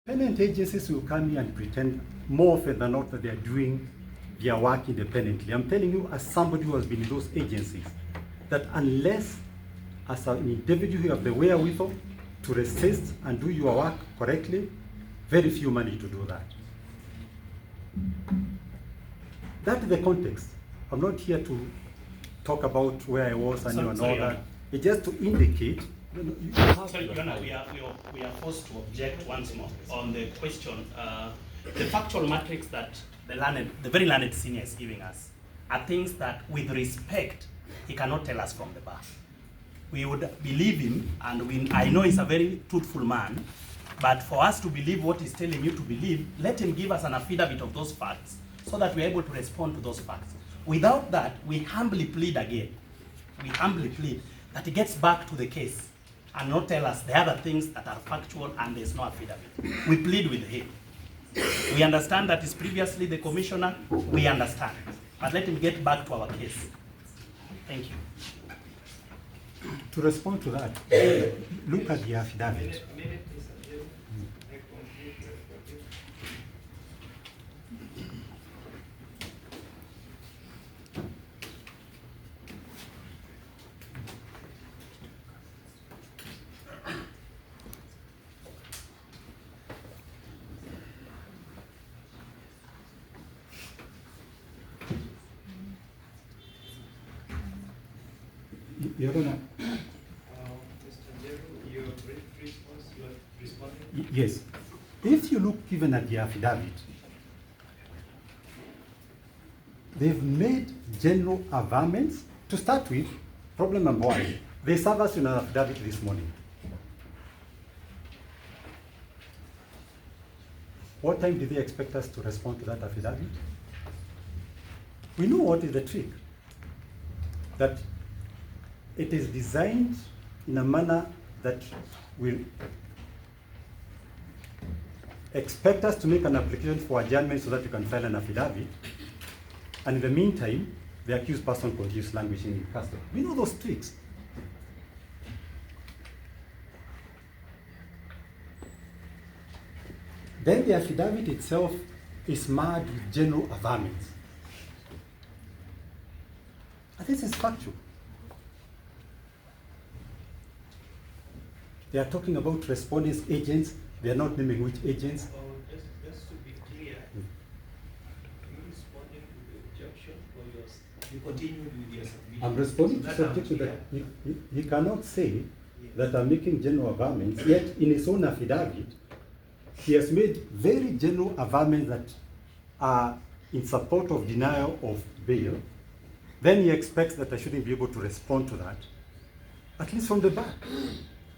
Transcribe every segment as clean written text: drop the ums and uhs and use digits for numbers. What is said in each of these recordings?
Independent agencies will come here and pretend more often than not that they are doing their work independently. I'm telling you, as somebody who has been in those agencies, that unless as an individual you have the wherewithal to resist and do your work correctly, very few manage to do that. That is the context. I'm not here to talk about where I was and all that. It's just to indicate. Sorry, Your Honor, we are forced to object once more on the question. The factual matrix that the very learned senior is giving us are things that, with respect, he cannot tell us from the bar. We would believe him, and I know he's a very truthful man, but for us to believe what he's telling you to believe, let him give us an affidavit of those facts so that we're able to respond to those facts. Without that, we humbly plead again. We humbly plead that he gets back to the case and not tell us the other things that are factual and there's no affidavit. We plead with him. We understand that he's previously the commissioner. We understand. But let him get back to our case. Thank you. To respond to that, look at the affidavit. Your Honor. Mr. Njeru, your brief response, you are responding? Yes. If you look even at the affidavit, they've made general averments. To start with, problem number one, they served us in an affidavit this morning. What time did they expect us to respond to that affidavit? We know what is the trick. That it is designed in a manner that will expect us to make an application for adjournment so that you can file an affidavit. And in the meantime, the accused person continues languishing in custody. We know those tricks. Then the affidavit itself is marred with general averments. And this is factual. They are talking about respondents' agents. They are not naming which agents. Just to be clear, you responding to the objection or you continue with your submission? I'm responding to the objection that he cannot say that I'm making general averments, yet in his own affidavit, he has made very general averments that are in support of denial of bail. Then he expects that I shouldn't be able to respond to that, at least from the back.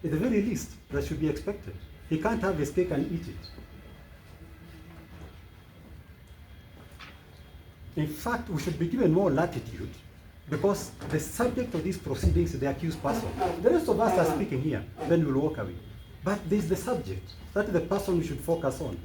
At the very least, that should be expected. He can't have his cake and eat it. In fact, we should be given more latitude because the subject of these proceedings is the accused person. The rest of us are speaking here, then we'll walk away. But there's the subject. That is the person we should focus on.